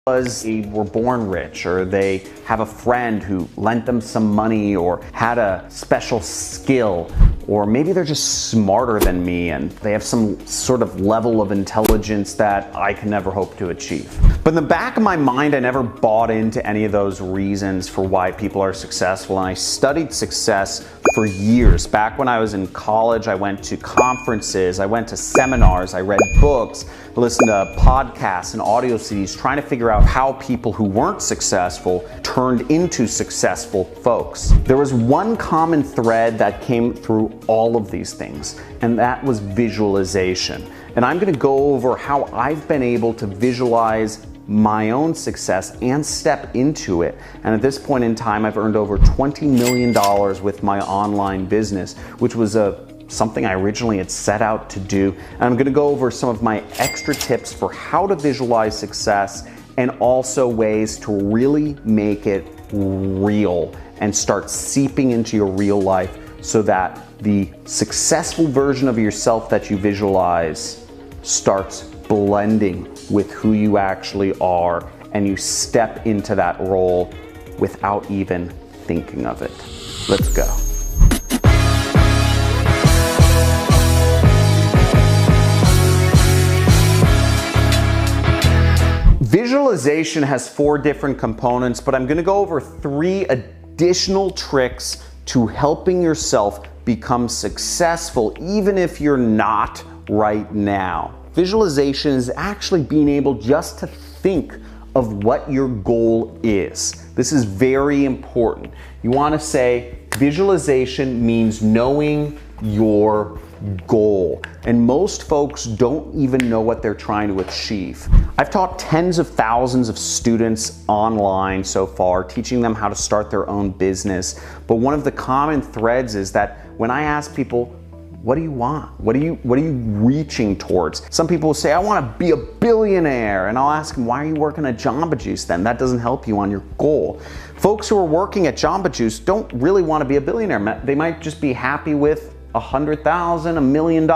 were born rich, or they have a friend who lent them some money or had a special skill, or maybe they're just smarter than me and they have some sort of level of intelligence that I can never hope to achieve. But in the back of my mind, I never bought into any of those reasons for why people are successful, and I studied success for years. Back when I was in college, I went to conferences, I went to seminars, I read books, listened to podcasts and audio CDs, trying to figure out how people who weren't successful turned into successful folks. There was one common thread that came through all of these things, and that was visualization. And I'm going to go over how I've been able to visualize my own success and step into it. And at this point in time, I've earned over $20 million with my online business, which was something I originally had set out to do. And I'm gonna go over some of my extra tips for how to visualize success, and also ways to really make it real and start seeping into your real life, so that the successful version of yourself that you visualize starts blending with who you actually are, and you step into that role without even thinking of it. Let's go. Visualization has 4 different components, but I'm going to go over 3 additional tricks to helping yourself become successful, even if you're not right now. Visualization is actually being able just to think of what your goal is. This is very important. You want to say visualization means knowing your goal. And most folks don't even know what they're trying to achieve. I've taught tens of thousands of students online so far, teaching them how to start their own business. But one of the common threads is that when I ask people, what do you want? What are you reaching towards? Some people will say, I want to be a billionaire. And I'll ask them, why are you working at Jamba Juice then? That doesn't help you on your goal. Folks who are working at Jamba Juice don't really want to be a billionaire. They might just be happy with $100,000, $1 million.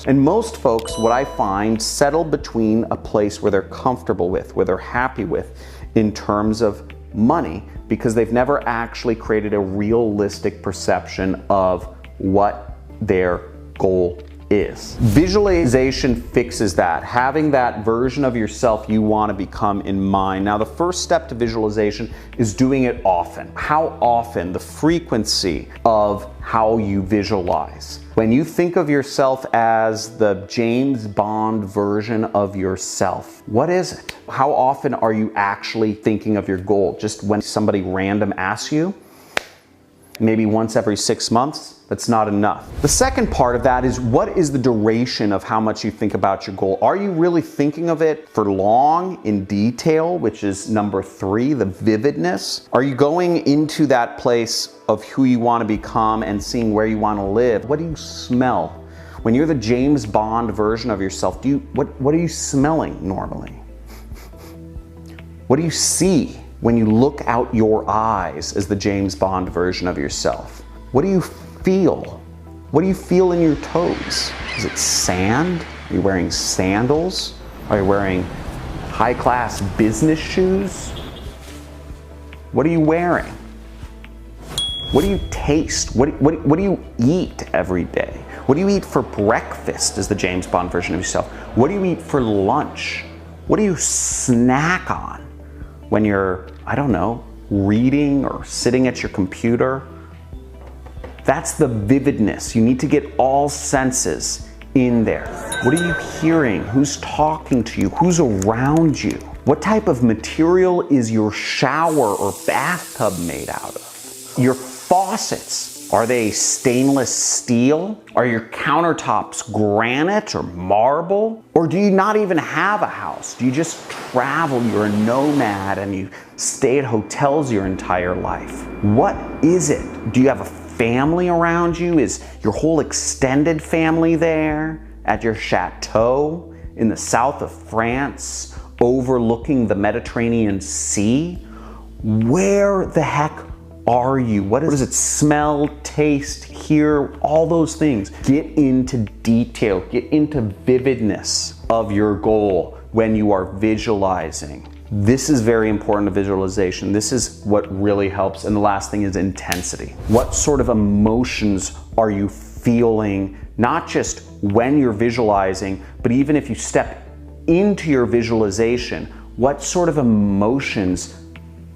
And most folks, what I find, settle between a place where they're comfortable with, where they're happy with in terms of money, because they've never actually created a realistic perception of what their goal is. Visualization fixes that, having that version of yourself you want to become in mind. Now, the first step to visualization is doing it often. How often? The frequency of how you visualize. When you think of yourself as the James Bond version of yourself, what is it? How often are you actually thinking of your goal? Just when somebody random asks you? Maybe once every 6 months? That's not enough. The second part of that is, what is the duration of how much you think about your goal? Are you really thinking of it for long, in detail, which is number 3, the vividness? Are you going into that place of who you want to become and seeing where you want to live? What do you smell? When you're the James Bond version of yourself, what are you smelling normally? What do you see when you look out your eyes as the James Bond version of yourself? What do you feel? What do you feel in your toes? Is it sand? Are you wearing sandals? Are you wearing high-class business shoes? What are you wearing? What do you taste? What do you eat every day? What do you eat for breakfast as the James Bond version of yourself? What do you eat for lunch? What do you snack on when you're, I don't know, reading or sitting at your computer? That's the vividness. You need to get all senses in there. What are you hearing? Who's talking to you? Who's around you? What type of material is your shower or bathtub made out of? Your faucets, are they stainless steel? Are your countertops granite or marble? Or do you not even have a house? Do you just travel? You're a nomad and you stay at hotels your entire life. What is it? Do you have a family around you? Is your whole extended family there at your chateau in the south of France, overlooking the Mediterranean Sea? Where the heck are you? What does it smell, taste, hear? All those things. Get into detail, get into vividness of your goal when you are visualizing. This is very important to visualization. This is what really helps. And the last thing is intensity. What sort of emotions are you feeling, not just when you're visualizing, but even if you step into your visualization, what sort of emotions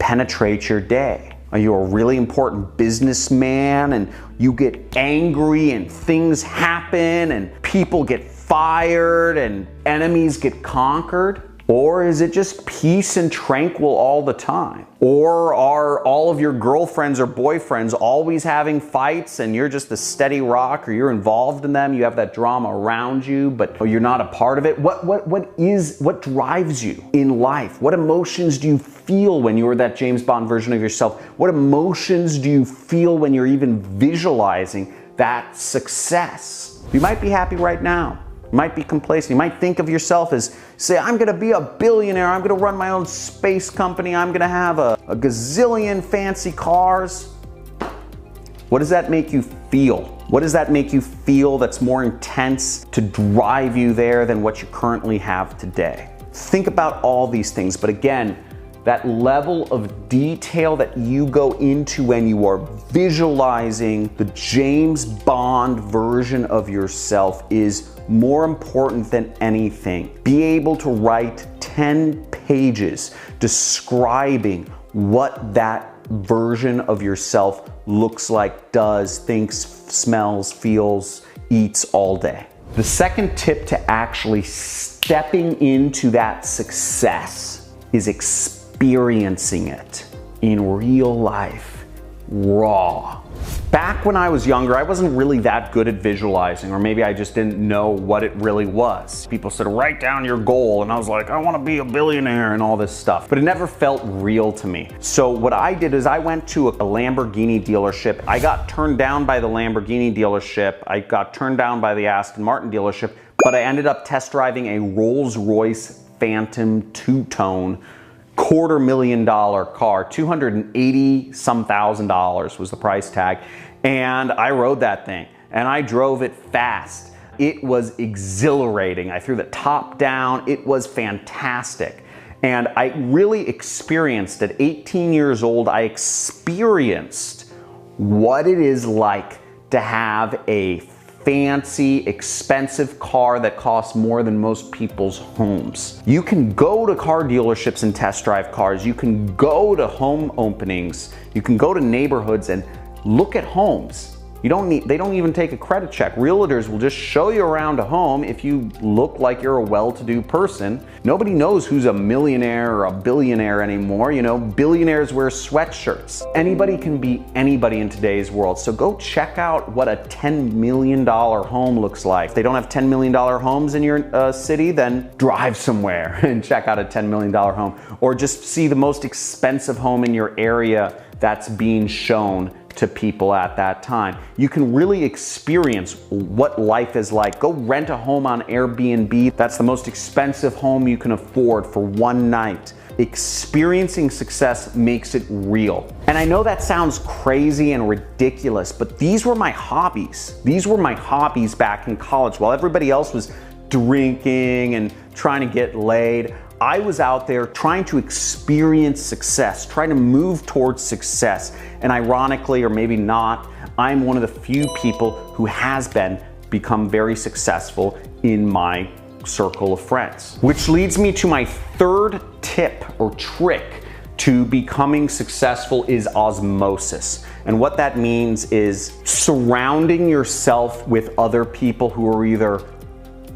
penetrate your day? Are you a really important businessman and you get angry and things happen and people get fired and enemies get conquered? Or is it just peace and tranquil all the time? Or are all of your girlfriends or boyfriends always having fights and you're just the steady rock, or you're involved in them, you have that drama around you, but you're not a part of it? What drives you in life? What emotions do you feel when you're that James Bond version of yourself? What emotions do you feel when you're even visualizing that success? You might be happy right now. You might be complacent. You might think of yourself as, say, I'm gonna be a billionaire, I'm gonna run my own space company, I'm gonna have a gazillion fancy cars. What does that make you feel? What does that make you feel that's more intense to drive you there than what you currently have today? Think about all these things, but again, that level of detail that you go into when you are visualizing the James Bond version of yourself is more important than anything. Be able to write 10 pages describing what that version of yourself looks like, does, thinks, smells, feels, eats all day. The second tip to actually stepping into that success is experiencing it in real life, raw. Back when I was younger, I wasn't really that good at visualizing, or maybe I just didn't know what it really was. People said, write down your goal, and I was like, I want to be a billionaire and all this stuff, but it never felt real to me. So what I did is I went to a Lamborghini dealership. I got turned down by the Lamborghini dealership. I got turned down by the Aston Martin dealership, but I ended up test driving a Rolls-Royce Phantom two-tone $250,000 car. $280-some thousand was the price tag. And I rode that thing and I drove it fast. It was exhilarating. I threw the top down. It was fantastic. And I really experienced, at 18 years old, I experienced what it is like to have a fancy, expensive car that costs more than most people's homes. You can go to car dealerships and test drive cars. You can go to home openings. You can go to neighborhoods and look at homes. They don't even take a credit check. Realtors will just show you around a home if you look like you're a well-to-do person. Nobody knows who's a millionaire or a billionaire anymore. You know, billionaires wear sweatshirts. Anybody can be anybody in today's world. So go check out what a $10 million home looks like. If they don't have $10 million homes in your city, then drive somewhere and check out a $10 million home. Or just see the most expensive home in your area that's being shown to people at that time. You can really experience what life is like. Go rent a home on Airbnb. That's the most expensive home you can afford for one night. Experiencing success makes it real. And I know that sounds crazy and ridiculous, but these were my hobbies. These were my hobbies back in college. While everybody else was drinking and trying to get laid, I was out there trying to experience success, trying to move towards success. And ironically, or maybe not, I'm one of the few people who has become very successful in my circle of friends. Which leads me to my third tip or trick to becoming successful is osmosis. And what that means is surrounding yourself with other people who are either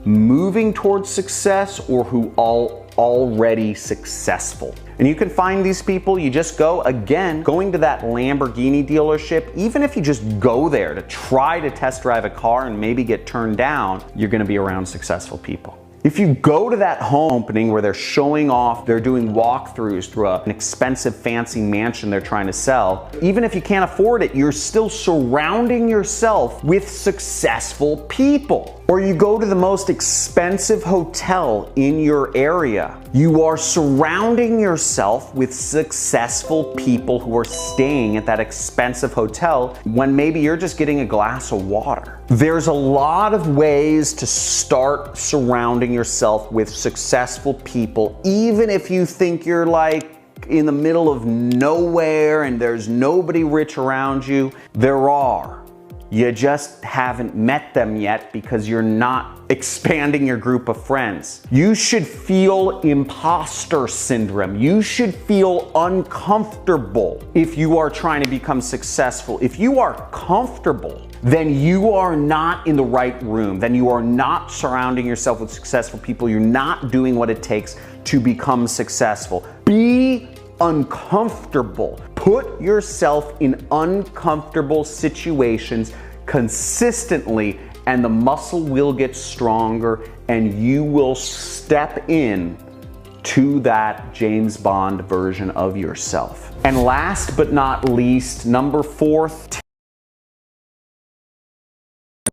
moving towards success or who already successful. And you can find these people. You just going to that Lamborghini dealership, even if you just go there to try to test drive a car and maybe get turned down, you're gonna be around successful people. If you go to that home opening where they're showing off, they're doing walkthroughs through an expensive fancy mansion they're trying to sell, even if you can't afford it, you're still surrounding yourself with successful people. Or you go to the most expensive hotel in your area. You are surrounding yourself with successful people who are staying at that expensive hotel when maybe you're just getting a glass of water. There's a lot of ways to start surrounding yourself with successful people, even if you think you're like in the middle of nowhere and there's nobody rich around you. There are. You just haven't met them yet because you're not expanding your group of friends. You should feel imposter syndrome. You should feel uncomfortable if you are trying to become successful. If you are comfortable, then you are not in the right room. Then you are not surrounding yourself with successful people. You're not doing what it takes to become successful. Be uncomfortable. Put yourself in uncomfortable situations consistently, and the muscle will get stronger and you will step in to that James Bond version of yourself. And last but not least, number 4,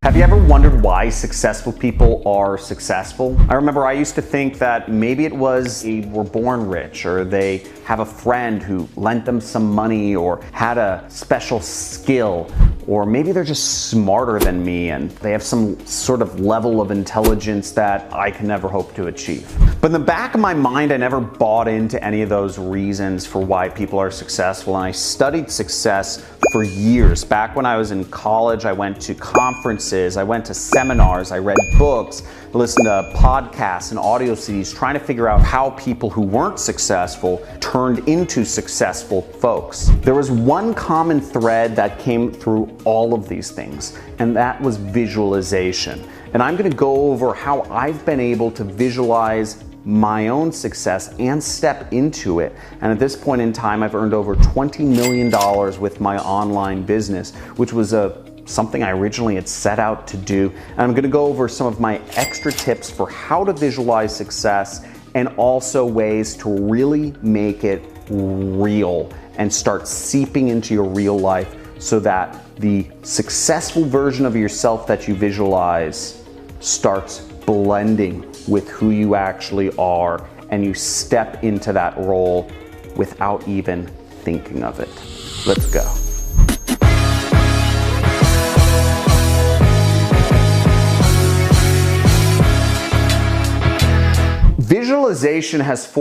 have you ever wondered why successful people are successful? I remember I used to think that maybe it was they were born rich, or they have a friend who lent them some money or had a special skill, or maybe they're just smarter than me and they have some sort of level of intelligence that I can never hope to achieve. But in the back of my mind, I never bought into any of those reasons for why people are successful, and I studied success for years. Back when I was in college, I went to conferences, I went to seminars, I read books, listened to podcasts and audio CDs, trying to figure out how people who weren't successful turned into successful folks. There was one common thread that came through all of these things, and that was visualization. And I'm going to go over how I've been able to visualize my own success and step into it. And at this point in time, I've earned over $20 million with my online business, which was something I originally had set out to do. And I'm gonna go over some of my extra tips for how to visualize success, and also ways to really make it real and start seeping into your real life, so that the successful version of yourself that you visualize starts blending with who you actually are, and you step into that role without even thinking of it. Let's go. Visualization has